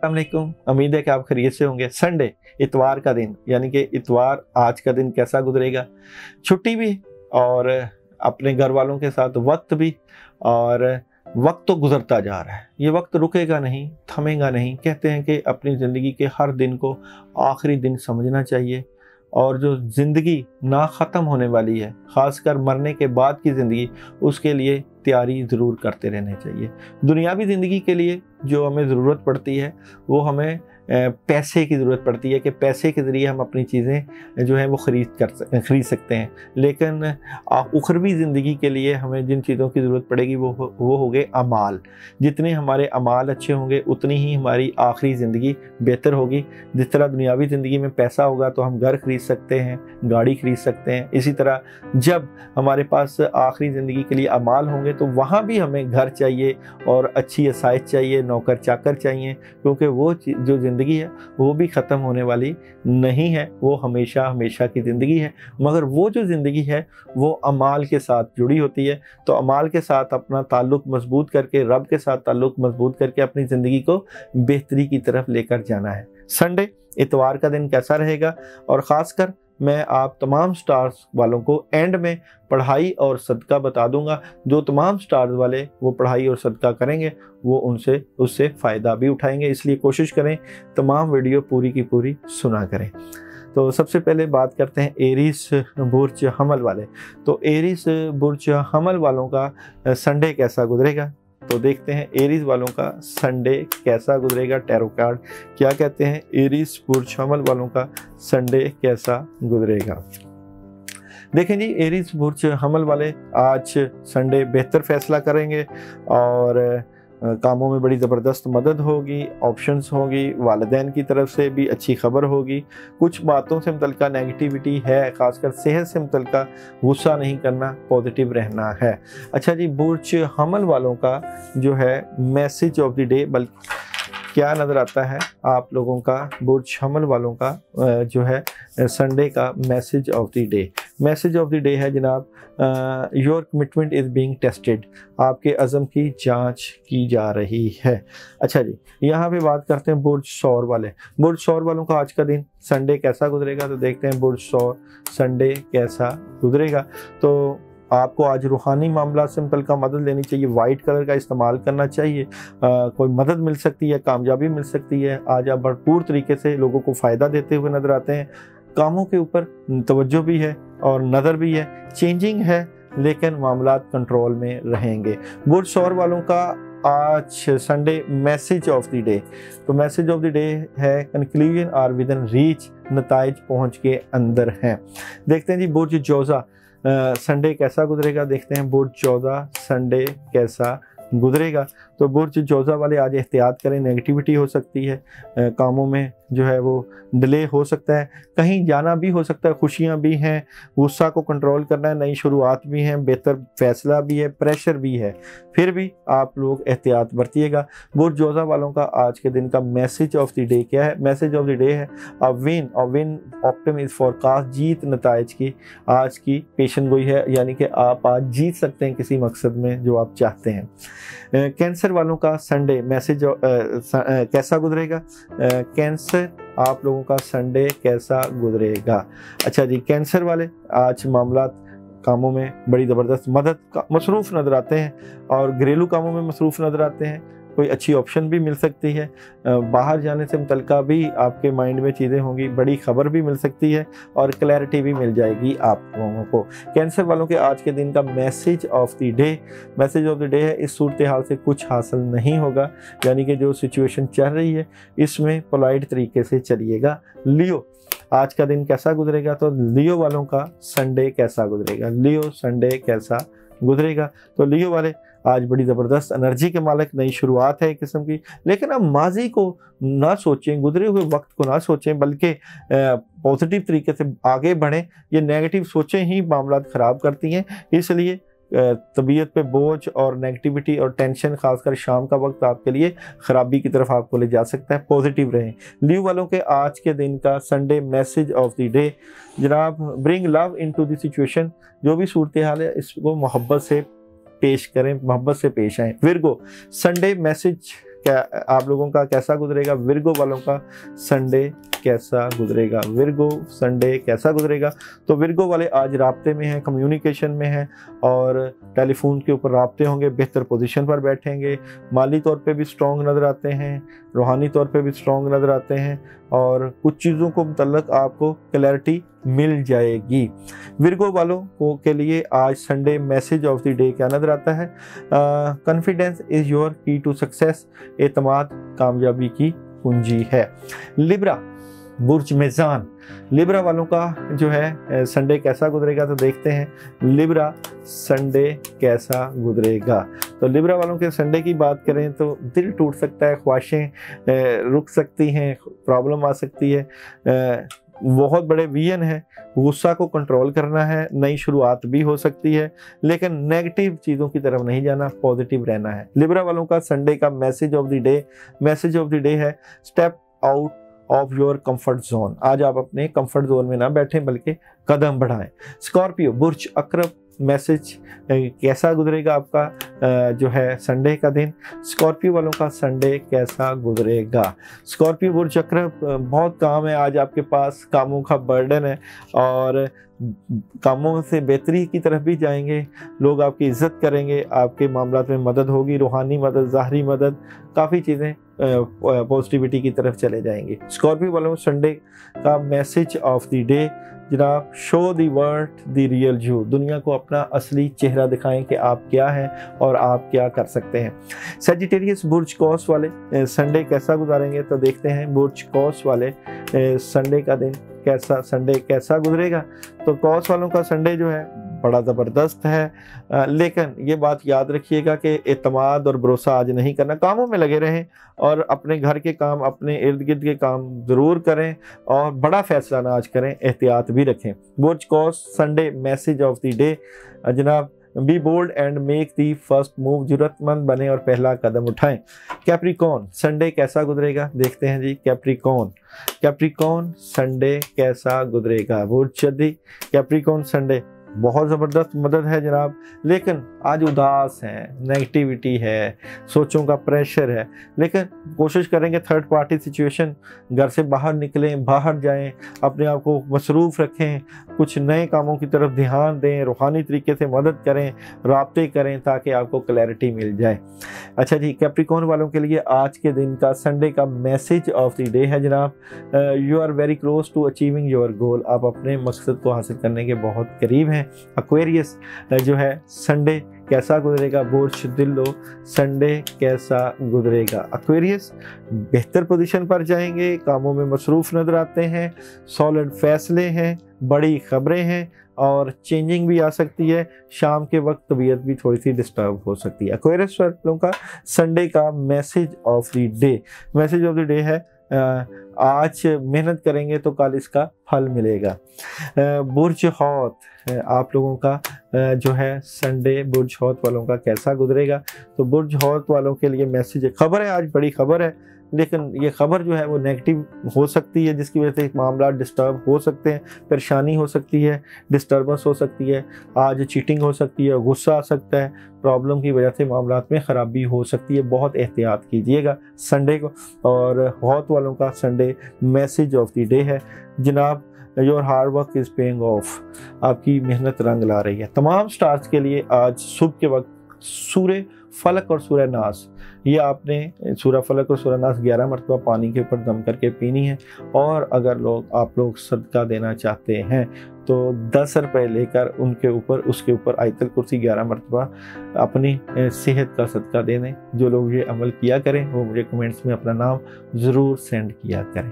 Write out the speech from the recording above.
अस्सलामुअलैकुम, उम्मीद है कि आप खैरियत से होंगे। संडे, इतवार का दिन, यानी कि इतवार आज का दिन कैसा गुजरेगा? छुट्टी भी और अपने घर वालों के साथ वक्त भी, और वक्त तो गुजरता जा रहा है, ये वक्त रुकेगा नहीं, थमेगा नहीं। कहते हैं कि अपनी ज़िंदगी के हर दिन को आखिरी दिन समझना चाहिए, और जो ज़िंदगी ना ख़त्म होने वाली है, ख़ासकर मरने के बाद की ज़िंदगी, उसके लिए तैयारी ज़रूर करते रहने चाहिए। दुनियावी ज़िंदगी के लिए जो हमें ज़रूरत पड़ती है वो हमें पैसे की ज़रूरत पड़ती है कि पैसे के ज़रिए हम अपनी चीज़ें जो हैं वो ख़रीद सकते हैं। लेकिन उखरवी ज़िंदगी के लिए हमें जिन चीज़ों की ज़रूरत पड़ेगी वो हो गए अमाल। जितने हमारे अमाल अच्छे होंगे उतनी ही हमारी आखिरी ज़िंदगी बेहतर होगी। जिस तरह दुनियावी ज़िंदगी में पैसा होगा तो हम घर खरीद सकते हैं, गाड़ी खरीद सकते हैं, इसी तरह जब हमारे पास आखिरी ज़िंदगी के लिए अमाल होंगे तो वहाँ भी हमें घर चाहिए और अच्छी आसाइश चाहिए, नौकर चाकर चाहिए, क्योंकि वो जो ज़िंदगी है वो भी ख़त्म होने वाली नहीं है, वो हमेशा हमेशा की ज़िंदगी है। मगर वो जो ज़िंदगी है वो अमाल के साथ जुड़ी होती है, तो अमाल के साथ अपना ताल्लुक़ मजबूत करके, रब के साथ ताल्लुक़ मजबूत करके अपनी ज़िंदगी को बेहतरी की तरफ लेकर जाना है। संडे, इतवार का दिन कैसा रहेगा? और ख़ासकर मैं आप तमाम स्टार्स वालों को एंड में पढ़ाई और सदका बता दूंगा। जो तमाम स्टार्स वाले वो पढ़ाई और सदका करेंगे वो उससे फ़ायदा भी उठाएंगे, इसलिए कोशिश करें तमाम वीडियो पूरी की पूरी सुना करें। तो सबसे पहले बात करते हैं एरीस बुर्ज हमल वाले। तो एरीस बुर्ज हमल वालों का संडे कैसा गुजरेगा? तो देखते हैं एरीज वालों का संडे कैसा गुजरेगा। टैरो कार्ड क्या कहते हैं? एरीज बुर्ज हमल वालों का संडे कैसा गुजरेगा? देखें जी, एरीज बुर्ज हमल वाले आज संडे बेहतर फैसला करेंगे और कामों में बड़ी ज़बरदस्त मदद होगी, ऑप्शंस होगी, वालिदैन की तरफ से भी अच्छी खबर होगी। कुछ बातों से मुतल्लिका नेगेटिविटी है, ख़ासकर सेहत से मुतल्लिका गुस्सा नहीं करना, पॉजिटिव रहना है। अच्छा जी, बुर्ज हमल वालों का जो है मैसेज ऑफ द डे, बल्कि क्या नज़र आता है आप लोगों का बुर्ज हमल वालों का जो है संडे का message of the day? Message of the day है जनाब, your commitment is being tested. आपके अज़म की जांच की जा रही है। अच्छा जी, यहाँ पे बात करते हैं बुर्ज सौर वाले। बुर्ज सौर वालों का आज का दिन संडे कैसा गुजरेगा? तो देखते हैं बुर्ज सौर संडे कैसा गुजरेगा। तो आपको आज रूहानी मामला से मुतल्लिका मदद लेनी चाहिए, वाइट कलर का इस्तेमाल करना चाहिए। कोई मदद मिल सकती है, कामयाबी मिल सकती है। आज आप भरपूर तरीके से लोगों को फ़ायदा देते हुए नज़र आते हैं। कामों के ऊपर तवज्जो भी है और नज़र भी है, चेंजिंग है, लेकिन मामलात कंट्रोल में रहेंगे। बुर्ज सौर वालों का आज Sunday message of the day, तो मैसेज ऑफ द डे है कंक्लूजन आर विदिन रीच, नताइज पहुँच के अंदर हैं। देखते हैं जी बुर्ज जोज़ा संडे कैसा गुजरेगा? देखते हैं बुर्ज जोज़ा संडे कैसा गुजरेगा। तो बुर्ज जोज़ा वाले आज एहतियात करें, नेगेटिविटी हो सकती है, कामों में जो है वो डिले हो सकता है, कहीं जाना भी हो सकता है, खुशियां भी हैं, गुस्सा को कंट्रोल करना है, नई शुरुआत भी हैं, बेहतर फैसला भी है, प्रेशर भी है, फिर भी आप लोग एहतियात बरतिएगा। बुर्ज जोज़ा वालों का आज के दिन का मैसेज ऑफ द डे क्या है? मैसेज ऑफ द डे है a win optimum is forecast, जीत नताइज की आज की पेशन गोई है, यानी कि आप आज जीत सकते हैं किसी मकसद में जो आप चाहते हैं। कैंसर वालों का संडे मैसेज कैसा गुजरेगा? कैंसर आप लोगों का संडे कैसा गुजरेगा? अच्छा जी, कैंसर वाले आज मामलात कामों में बड़ी ज़बरदस्त मदद मसरूफ़ नज़र आते हैं और घरेलू कामों में मसरूफ़ नज़र आते हैं। कोई अच्छी ऑप्शन भी मिल सकती है, बाहर जाने से मुतल्लिका भी आपके माइंड में चीज़ें होंगी, बड़ी खबर भी मिल सकती है और क्लैरिटी भी मिल जाएगी आप लोगों को। कैंसर वालों के आज के दिन का message of the day, message of the day है इस सूरत हाल से कुछ हासिल नहीं होगा, यानी कि जो सिचुएशन चल रही है इसमें पोलाइट तरीके से चलिएगा। लियो आज का दिन कैसा गुजरेगा? तो लियो वालों का संडे कैसा गुजरेगा? लियो संडे कैसा गुजरेगा? तो लियो वाले आज बड़ी ज़बरदस्त एनर्जी के मालिक, नई शुरुआत है एक किस्म की, लेकिन अब माजी को ना सोचें, गुजरे हुए वक्त को ना सोचें, बल्कि पॉजिटिव तरीके से आगे बढ़ें। ये नेगेटिव सोचें ही मामला ख़राब करती हैं, इसलिए तबीयत पे बोझ और नेगेटिविटी और टेंशन, खासकर शाम का वक्त आपके लिए ख़राबी की तरफ आपको ले जा सकता है। पॉजिटिव रहें। लीव वालों के आज के दिन का Sunday message of the day जनाब, bring love into the situation. जो भी सूरत हाल है इसको मोहब्बत से पेश करें, मोहब्बत से पेश आएँ। विर्गो संडे मैसेज क्या आप लोगों का कैसा गुजरेगा? विर्गो वालों का संडे कैसा गुजरेगा? विर्गो संडे कैसा गुजरेगा? तो विर्गो वाले आज राब्ते में हैं, कम्युनिकेशन में हैं और टेलीफोन के ऊपर राब्ते होंगे, बेहतर पोजीशन पर बैठेंगे, माली तौर पे भी स्ट्रॉन्ग नज़र आते हैं, रूहानी तौर पे भी स्ट्रॉन्ग नज़र आते हैं और कुछ चीज़ों को मुतल्लक आपको क्लैरिटी मिल जाएगी। विर्गो वालों को के लिए आज Sunday message of the day क्या नज़र आता है? कॉन्फिडेंस इज़ योर की टू सक्सेस, एतमाद कामयाबी की कुंजी है। लिब्रा बुर्ज मेज़ान, लिब्रा वालों का जो है संडे कैसा गुजरेगा? तो देखते हैं लिब्रा संडे कैसा गुजरेगा। तो लिब्रा वालों के संडे की बात करें तो दिल टूट सकता है, ख्वाहिशें रुक सकती हैं, प्रॉब्लम आ सकती है, बहुत बड़े विजन है, गुस्सा को कंट्रोल करना है, नई शुरुआत भी हो सकती है, लेकिन नेगेटिव चीज़ों की तरफ नहीं जाना, पॉजिटिव रहना है। लिब्रा वालों का संडे का मैसेज ऑफ द डे है step out of your comfort zone. आज आप अपने कंफर्ट जोन में ना बैठें बल्कि कदम बढ़ाएं। स्कॉर्पियो बुर्ज अक्रब, मैसेज कैसा गुजरेगा आपका जो है संडे का दिन? स्कॉर्पियो वालों का संडे कैसा गुजरेगा? स्कॉर्पियो बुर्ज अक्रब, बहुत काम है आज आपके पास, कामों का बर्डन है और कामों से बेहतरी की तरफ भी जाएंगे, लोग आपकी इज्जत करेंगे, आपके मामलात में मदद होगी, रूहानी मदद, ज़ाहरी मदद, काफ़ी चीज़ें पॉजिटिविटी की तरफ चले जाएंगे। स्कॉर्पियो वालों संडे का मैसेज ऑफ द डे जनाब, show the world the real you, दुनिया को अपना असली चेहरा दिखाएं कि आप क्या हैं और आप क्या कर सकते हैं। सजिटेरियस बुर्ज कौस वाले संडे कैसा गुजारेंगे? तो देखते हैं बुर्ज कौस वाले संडे का दिन संडे कैसा गुजरेगा। तो कौस वालों का संडे जो है बड़ा ज़बरदस्त है, लेकिन ये बात याद रखिएगा कि एतमाद और भरोसा आज नहीं करना, कामों में लगे रहें और अपने घर के काम, अपने इर्द गिर्द के काम ज़रूर करें और बड़ा फैसला ना आज करें, एहतियात भी रखें। बुर्ज कौस Sunday message of the day जनाब, be bold and make the first move, जरूरतमंद बने और पहला कदम उठाएं। कैप्रिकॉर्न संडे कैसा गुजरेगा? देखते हैं जी। कैप्रिकॉर्न संडे कैसा गुजरेगा? बुर्ज शदी कैप्रिकॉर्न संडे बहुत ज़बरदस्त मदद है जनाब, लेकिन आज उदास हैं, नेगेटिविटी है, सोचों का प्रेशर है, लेकिन कोशिश करेंगे थर्ड पार्टी सिचुएशन, घर से बाहर निकलें, बाहर जाएं, अपने आप को मसरूफ़ रखें, कुछ नए कामों की तरफ ध्यान दें, रूहानी तरीके से मदद करें, राब्ते करें ताकि आपको क्लैरिटी मिल जाए। अच्छा जी, कैप्रिकॉर्न वालों के लिए आज के दिन का संडे का मैसेज ऑफ द डे है जनाब, you are very close to achieving your goal, आप अपने मकसद को हासिल करने के बहुत करीब हैं। एक्वेरियस जो है संडे कैसा गुजरेगा? बुर्ज दिल्लो संडे कैसा गुजरेगा? एक्वेरियस बेहतर पोजीशन पर जाएंगे, कामों में मसरूफ़ नज़र आते हैं, सॉलिड फैसले हैं, बड़ी खबरें हैं और चेंजिंग भी आ सकती है, शाम के वक्त तबीयत भी थोड़ी सी डिस्टर्ब हो सकती है। एक्वेरियस वालों का संडे का मैसेज ऑफ द डे है आज मेहनत करेंगे तो कल इसका फल मिलेगा। बुर्ज हौत आप लोगों का जो है संडे बुर्ज हौत वालों का कैसा गुजरेगा? तो बुर्ज हौत वालों के लिए मैसेज है, खबर है आज बड़ी खबर है, लेकिन ये खबर जो है वो नेगेटिव हो सकती है, जिसकी वजह से मामला डिस्टर्ब हो सकते हैं, परेशानी हो सकती है, डिस्टर्बेंस हो सकती है, आज चीटिंग हो सकती है, गुस्सा आ सकता है, प्रॉब्लम की वजह से मामलात में ख़राबी हो सकती है, बहुत एहतियात कीजिएगा संडे को। और हौत वालों का Sunday message of the day है जनाब, your hard work is paying off, आपकी मेहनत रंग ला रही है। तमाम स्टार्स के लिए आज सुबह के वक्त सूरह फलक और सूरह नास, ये आपने सूरह फलक और सूरह नास 11 मरतबा पानी के ऊपर दम करके पीनी है। और अगर आप लोग सदका देना चाहते हैं तो 10 रुपये लेकर उसके ऊपर आयतल कुर्सी 11 मरतबा अपनी सेहत का सदका दे दें। जो लोग ये अमल किया करें वो मुझे कमेंट्स में अपना नाम ज़रूर सेंड किया करें।